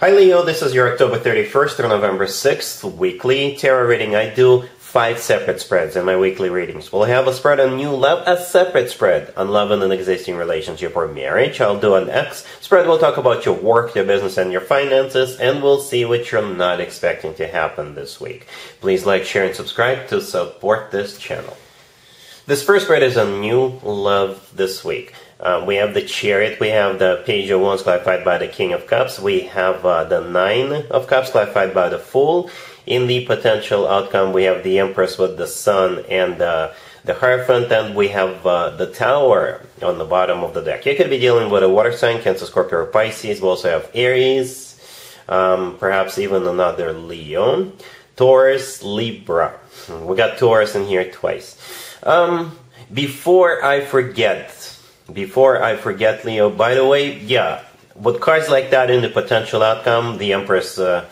Hi Leo, this is your October 31st through November 6th weekly tarot reading. I do 5 separate spreads in my weekly readings. We'll have a spread on new love, a separate spread on love in an existing relationship or marriage. I'll do an X spread. We'll talk about your work, your business, and your finances, and we'll see what you're not expecting to happen this week. Please like, share, and subscribe to support this channel. This first spread is on new love this week. We have the Chariot, we have the Page of Wands clarified by the King of Cups, we have the Nine of Cups clarified by the Fool. In the potential outcome, we have the Empress with the Sun and the Hierophant, and we have the Tower on the bottom of the deck. You could be dealing with a water sign, Cancer, Scorpio, or Pisces. We also have Aries, perhaps even another Leo, Taurus, Libra. We got Taurus in here twice. Before I forget, Leo, by the way, yeah, with cards like that in the potential outcome, the Empress, the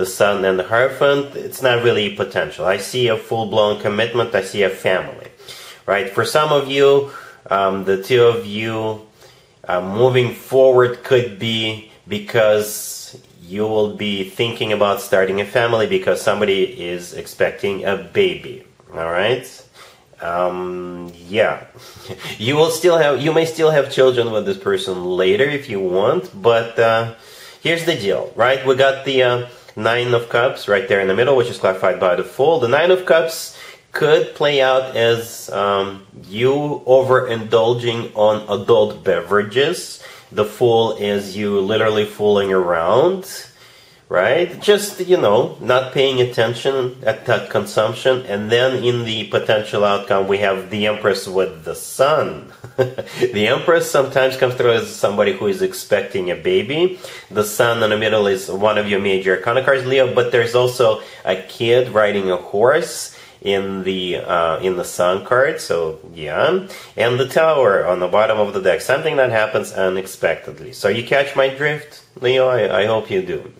Sun, and the Hierophant, it's not really potential. I see a full-blown commitment. I see a family, right? For some of you, the two of you moving forward could be because you will be thinking about starting a family because somebody is expecting a baby, all right? Yeah, you may still have children with this person later if you want, but here's the deal, right? We got the Nine of Cups right there in the middle, which is clarified by the Fool. The Nine of Cups could play out as you overindulging on adult beverages. The Fool is you literally fooling around, right? Just, you know, not paying attention at that consumption. And then in the potential outcome, we have the Empress with the Sun. The Empress sometimes comes through as somebody who is expecting a baby. The Sun in the middle is one of your major arcana cards, Leo, but there's also a kid riding a horse in the Sun card, so yeah. And the Tower on the bottom of the deck, something that happens unexpectedly. So you catch my drift, Leo? I hope you do.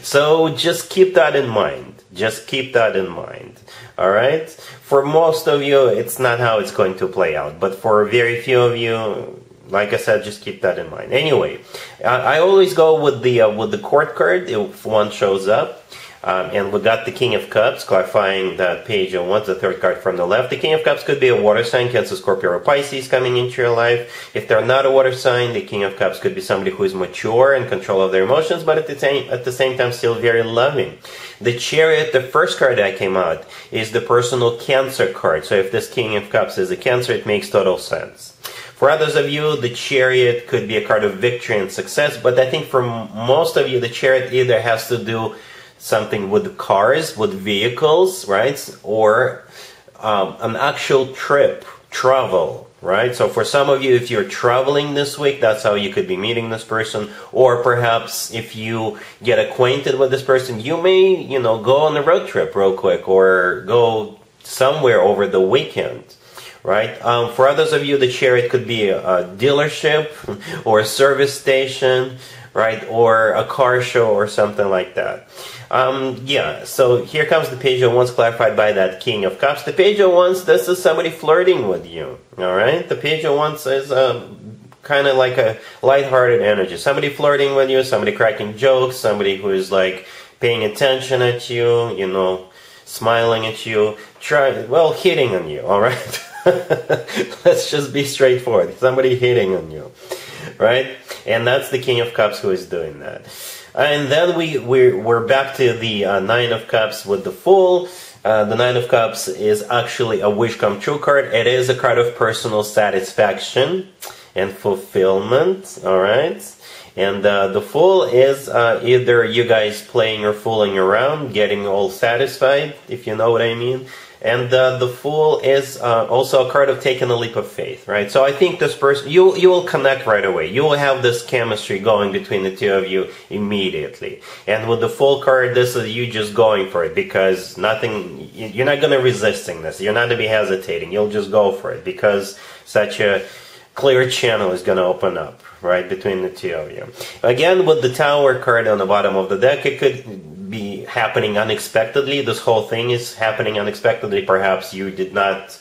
So just keep that in mind. Just keep that in mind. Alright? For most of you, it's not how it's going to play out. But for very few of you, like I said, just keep that in mind. Anyway, I always go with the Court card if one shows up. And we got the King of Cups, clarifying that Page of Wands, the third card from the left. The King of Cups could be a water sign, Cancer, Scorpio, or Pisces coming into your life. If they're not a water sign, the King of Cups could be somebody who is mature and control of their emotions, but at the same time still very loving. The Chariot, the first card that came out, is the personal Cancer card. So if this King of Cups is a Cancer, it makes total sense. For others of you, the Chariot could be a card of victory and success, but I think for most of you, the Chariot either has to do something with cars, with vehicles, right? Or an actual travel, right? So for some of you, if you're traveling this week, that's how you could be meeting this person. Or perhaps if you get acquainted with this person, you may, you know, go on a road trip real quick or go somewhere over the weekend. Right? For others of you, the Chariot could be a dealership or a service station, right? Or a car show or something like that. Yeah, so here comes the Page of Wands clarified by that King of Cups. The Page of Wands, this is somebody flirting with you, alright? The Page of Wands is kind of like a lighthearted energy. Somebody flirting with you, somebody cracking jokes, somebody who is like paying attention at you, you know, smiling at you, hitting on you, alright? Let's just be straightforward. Somebody hitting on you, right? And that's the King of Cups who is doing that. And then we're back to the Nine of Cups with the Fool. The Nine of Cups is actually a wish come true card. It is a card of personal satisfaction and fulfillment, alright? And the Fool is either you guys playing or fooling around, getting all satisfied, if you know what I mean. And the Fool is also a card of taking a leap of faith, right? So I think this person, you will connect right away. You will have this chemistry going between the two of you immediately. And with the Fool card, this is you just going for it because you're not going to resisting this. You're not going to be hesitating. You'll just go for it because such a clear channel is going to open up, right, between the two of you. Again, with the Tower card on the bottom of the deck, it could be happening unexpectedly. This whole thing is happening unexpectedly. Perhaps you did not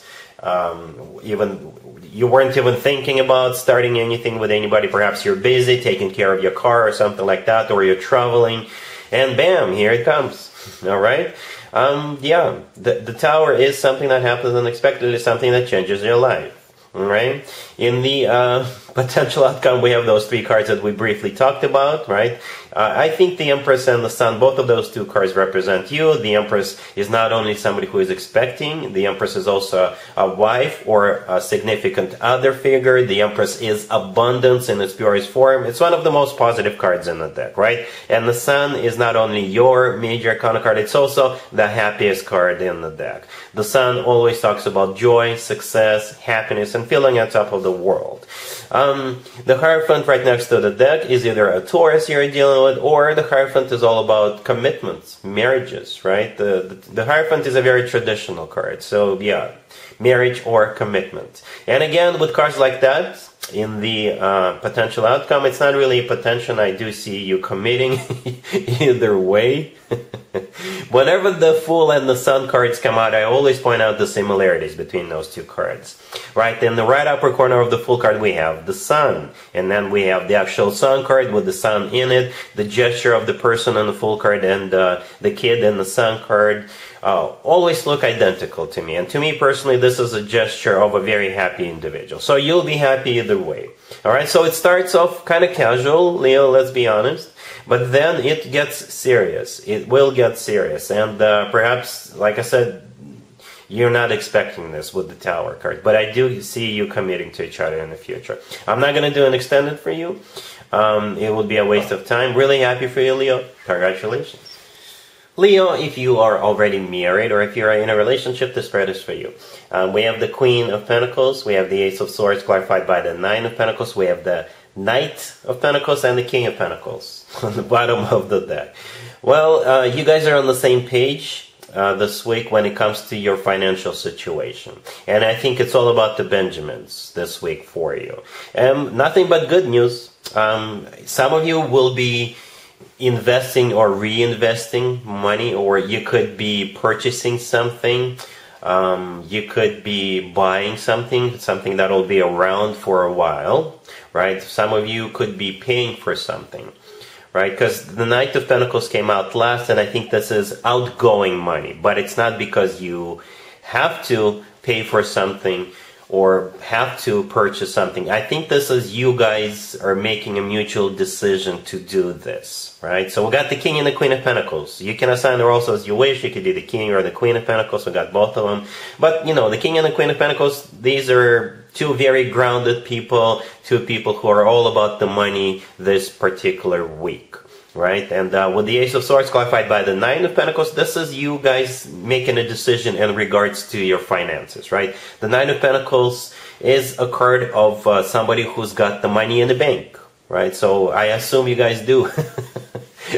you weren't even thinking about starting anything with anybody. Perhaps you're busy taking care of your car or something like that, or you're traveling, and bam, here it comes. All right. Yeah, the Tower is something that happens unexpectedly, something that changes your life. All right. In the potential outcome, we have those three cards that we briefly talked about, right? I think the Empress and the Sun, both of those two cards represent you. The Empress is not only somebody who is expecting, the Empress is also a wife or a significant other figure. The Empress is abundance in its purest form. It's one of the most positive cards in the deck, right? And the Sun is not only your major arcana card, it's also the happiest card in the deck. The Sun always talks about joy, success, happiness, and feeling on top of the world. The Hierophant right next to the deck is either a Taurus you're dealing with, or the Hierophant is all about commitments, marriages, right? The Hierophant is a very traditional card, so yeah, marriage or commitment. And again, with cards like that, in the potential outcome, it's not really a potential. I do see you committing either way. Whenever the Fool and the Sun cards come out, I always point out the similarities between those two cards. Right, in the right upper corner of the Fool card, we have the Sun. And then we have the actual Sun card with the Sun in it, the gesture of the person on the Fool card, and the kid in the Sun card. Always look identical to me. And to me personally, this is a gesture of a very happy individual. So you'll be happy either way. Alright, so it starts off kind of casual, Leo, let's be honest. But then it gets serious. It will get serious. And perhaps, like I said, you're not expecting this with the Tower card. But I do see you committing to each other in the future. I'm not going to do an extended for you. It would be a waste of time. Really happy for you, Leo. Congratulations. Leo, if you are already married or if you're in a relationship, this spread is for you. We have the Queen of Pentacles. We have the Ace of Swords clarified by the Nine of Pentacles. We have the Knight of Pentacles and the King of Pentacles on the bottom of the deck. Well, you guys are on the same page this week when it comes to your financial situation. And I think it's all about the Benjamins this week for you. Nothing but good news. Some of you will be investing or reinvesting money, or you could be purchasing something. You could be buying something that will be around for a while, right? Some of you could be paying for something, right? Because the Knight of Pentacles came out last, and I think this is outgoing money, but it's not because you have to pay for something or have to purchase something. I think this is you guys are making a mutual decision to do this, right? So we got the King and the Queen of Pentacles. You can assign the roles as you wish. You could do the King or the Queen of Pentacles. We got both of them. But, you know, the King and the Queen of Pentacles, these are two very grounded people, two people who are all about the money this particular week. Right, and with the Ace of Swords clarified by the Nine of Pentacles, this is you guys making a decision in regards to your finances, right? The Nine of Pentacles is a card of somebody who's got the money in the bank, right? So I assume you guys do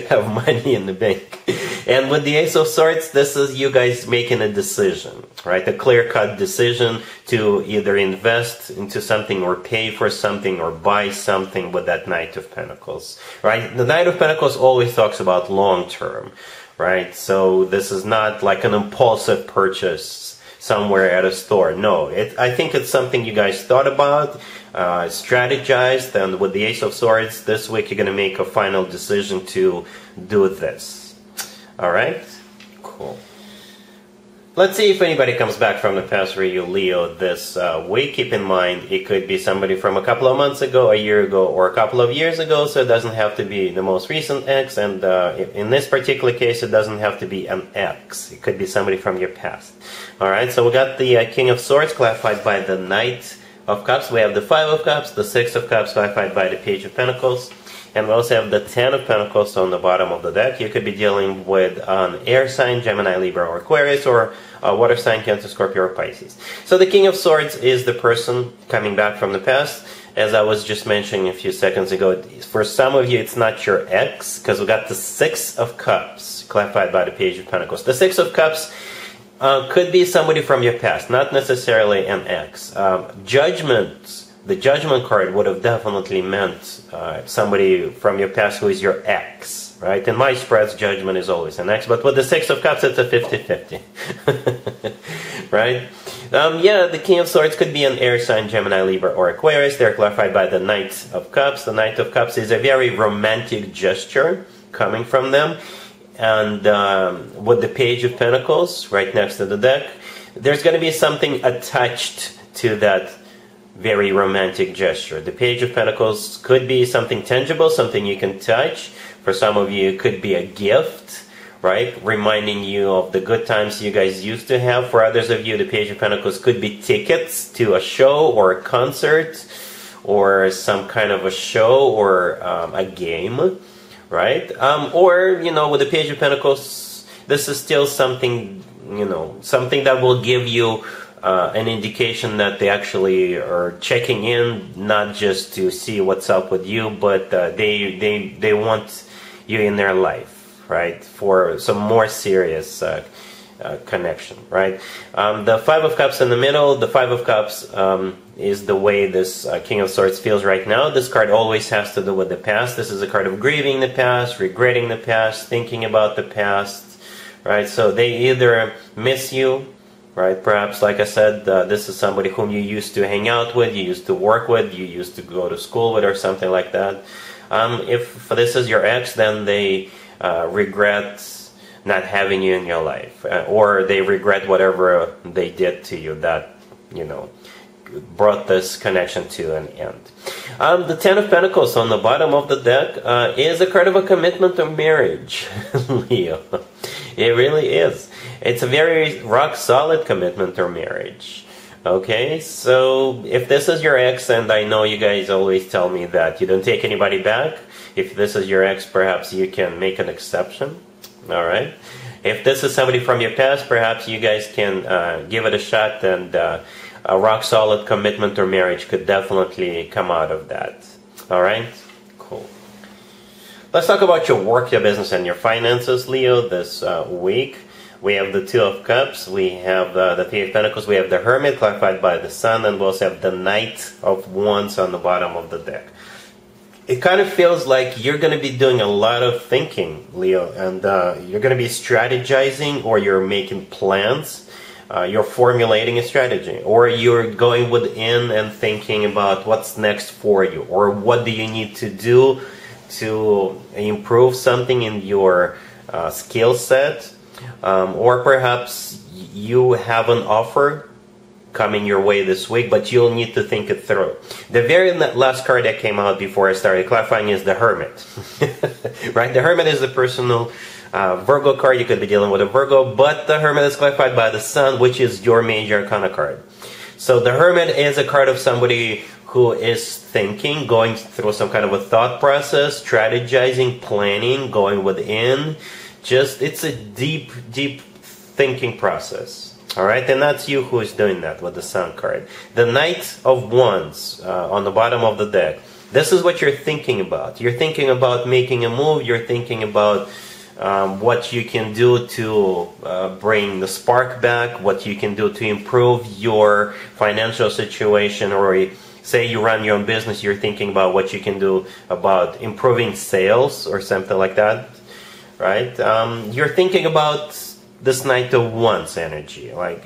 have money in the bank. And with the Ace of Swords, this is you guys making a decision, right? A clear-cut decision to either invest into something or pay for something or buy something with that Knight of Pentacles, right? The Knight of Pentacles always talks about long-term, right? So this is not like an impulsive purchase somewhere at a store. No, I think it's something you guys thought about, strategized, and with the Ace of Swords, this week you're going to make a final decision to do this. Alright? Cool. Let's see if anybody comes back from the past for you, Leo, this week. Keep in mind, it could be somebody from a couple of months ago, a year ago, or a couple of years ago, so it doesn't have to be the most recent ex, and in this particular case, it doesn't have to be an ex. It could be somebody from your past. Alright, so we got the King of Swords clarified by the Knight of Cups. We have the Five of Cups, the Six of Cups clarified by the Page of Pentacles. And we also have the Ten of Pentacles on the bottom of the deck. You could be dealing with an air sign, Gemini, Libra, or Aquarius, or a water sign, Cancer, Scorpio, or Pisces. So the King of Swords is the person coming back from the past. As I was just mentioning a few seconds ago, for some of you it's not your ex, because we got the Six of Cups, clarified by the Page of Pentacles. The Six of Cups could be somebody from your past, not necessarily an ex. Judgment. The Judgment card would have definitely meant somebody from your past who is your ex, right? In my spreads, judgment is always an X, but with the Six of Cups, it's a 50-50, right? Yeah, the King of Swords could be an air sign, Gemini, Libra, or Aquarius. They're clarified by the Knight of Cups. The Knight of Cups is a very romantic gesture coming from them. And with the Page of Pentacles right next to the deck, there's going to be something attached to that very romantic gesture. The Page of Pentacles could be something tangible, something you can touch. For some of you, it could be a gift, right? Reminding you of the good times you guys used to have. For others of you, the Page of Pentacles could be tickets to a show or a concert or some kind of a show or a game, right? Or, you know, with the Page of Pentacles, this is still something, you know, something that will give you an indication that they actually are checking in, not just to see what's up with you, but they want you in their life, right, for some more serious connection, right? The Five of Cups in the middle, the Five of Cups is the way this King of Swords feels right now. This card always has to do with the past. This is a card of grieving the past, regretting the past, thinking about the past, right? So they either miss you, right? Perhaps, like I said, this is somebody whom you used to hang out with, you used to work with, you used to go to school with, or something like that. If this is your ex, then they regret not having you in your life, or they regret whatever they did to you that, you know, brought this connection to an end. The Ten of Pentacles on the bottom of the deck is a card of a commitment to marriage, Leo. It really is. It's a very rock-solid commitment to marriage. Okay, so if this is your ex, and I know you guys always tell me that you don't take anybody back, if this is your ex, perhaps you can make an exception. All right. If this is somebody from your past, perhaps you guys can give it a shot, and a rock-solid commitment or marriage could definitely come out of that. All right? Cool. Let's talk about your work, your business, and your finances, Leo, this week. We have the Two of Cups, we have the Three of Pentacles, we have the Hermit, clarified by the Sun, and we also have the Knight of Wands on the bottom of the deck. It kind of feels like you're going to be doing a lot of thinking, Leo, and you're going to be strategizing, or you're making plans, you're formulating a strategy, or you're going within and thinking about what's next for you, or what do you need to do to improve something in your skill set, or perhaps you have an offer coming your way this week, but you'll need to think it through. The very last card that came out before I started clarifying is the Hermit. Right? The Hermit is the personal Virgo card. You could be dealing with a Virgo, but the Hermit is clarified by the Sun, which is your major arcana card. So the Hermit is a card of somebody who is thinking, going through some kind of a thought process, strategizing, planning, going within. It's a deep, deep thinking process. All right, and that's you who is doing that with the Sun card. The Knight of Wands on the bottom of the deck. This is what you're thinking about. You're thinking about making a move. You're thinking about what you can do to bring the spark back, what you can do to improve your financial situation, or say you run your own business, you're thinking about what you can do about improving sales or something like that, right? You're thinking about this Knight of Wands energy, like,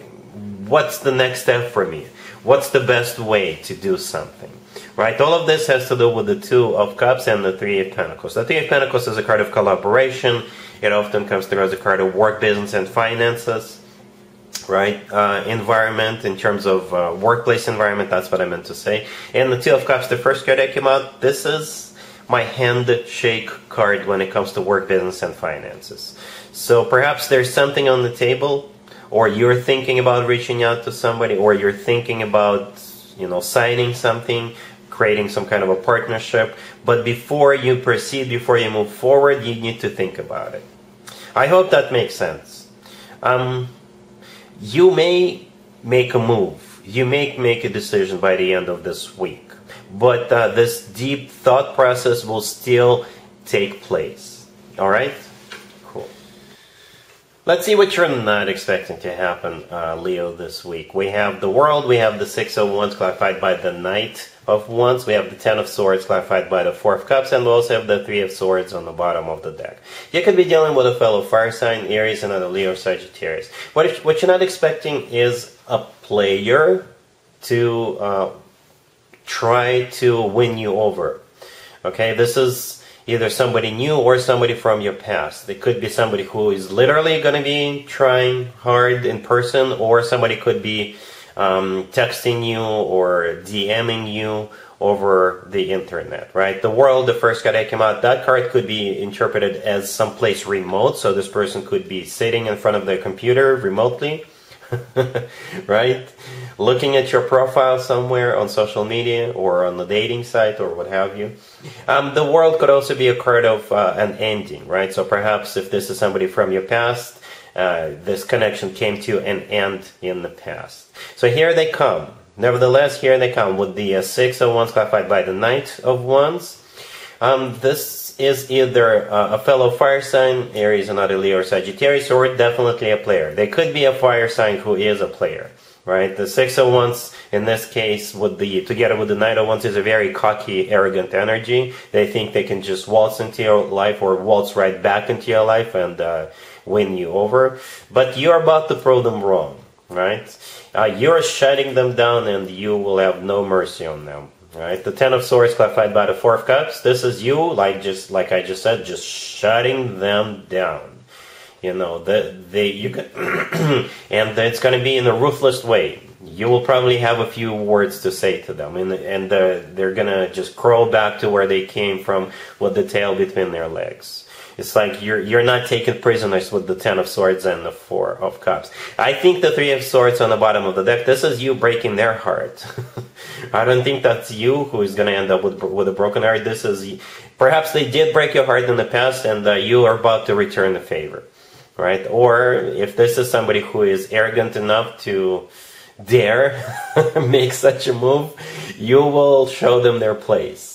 what's the next step for me? What's the best way to do something? Right? All of this has to do with the Two of Cups and the Three of Pentacles. The Three of Pentacles is a card of collaboration. It often comes through as a card of work, business, and finances. Right? Environment, in terms of workplace environment, that's what I meant to say. And the Two of Cups, the first card that came out, this is my handshake card when it comes to work, business, and finances. So perhaps there's something on the table, or you're thinking about reaching out to somebody, or you're thinking about, you know, signing something, creating some kind of a partnership. But before you proceed, before you move forward, you need to think about it. I hope that makes sense. You may make a move. You may make a decision by the end of this week. But this deep thought process will still take place. All right? Cool. Let's see what you're not expecting to happen, Leo, this week. We have the World, we have the Six of Wands clarified by the Knight of Wands, we have the Ten of Swords clarified by the Four of Cups, and we also have the Three of Swords on the bottom of the deck. You could be dealing with a fellow fire sign, Aries, and another Leo or Sagittarius. What you're not expecting is a player to try to win you over. Okay, this is either somebody new or somebody from your past. It could be somebody who is literally going to be trying hard in person, or somebody could be texting you or DMing you over the internet, right? The World, the first card that came out, that card could be interpreted as someplace remote, so this person could be sitting in front of their computer remotely, right? Looking at your profile somewhere on social media or on the dating site or what have you. The World could also be a card of an ending, right? So perhaps if this is somebody from your past, this connection came to an end in the past. So here they come. Nevertheless, here they come with the Six of Wands clarified by the Knight of Wands. This is either a fellow fire sign, Aries, another Leo or Sagittarius, or definitely a player. They could be a fire sign who is a player, right? The Six of Wands, in this case, together with the Knight of Wands, is a very cocky, arrogant energy. They think they can just waltz into your life or waltz right back into your life and win you over. But you're about to prove them wrong, right? You're shutting them down and you will have no mercy on them. Right, the Ten of Swords clarified by the Four of Cups. This is you, like I just said, just shutting them down. You know, you can, and it's going to be in a ruthless way. You will probably have a few words to say to them, and they're going to just crawl back to where they came from with the tail between their legs. It's like you're not taking prisoners with the Ten of Swords and the Four of Cups. I think the Three of Swords on the bottom of the deck, this is you breaking their heart. I don't think that's you who is going to end up with a broken heart. This is, perhaps they did break your heart in the past and you are about to return the favor, right? Or if this is somebody who is arrogant enough to dare make such a move, you will show them their place.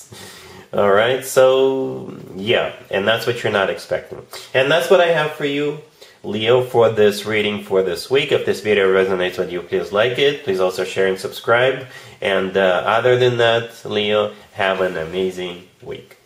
All right, so yeah, and that's what you're not expecting. And that's what I have for you, Leo, for this reading for this week. If this video resonates with you, please like it. Please also share and subscribe. And other than that, Leo, have an amazing week.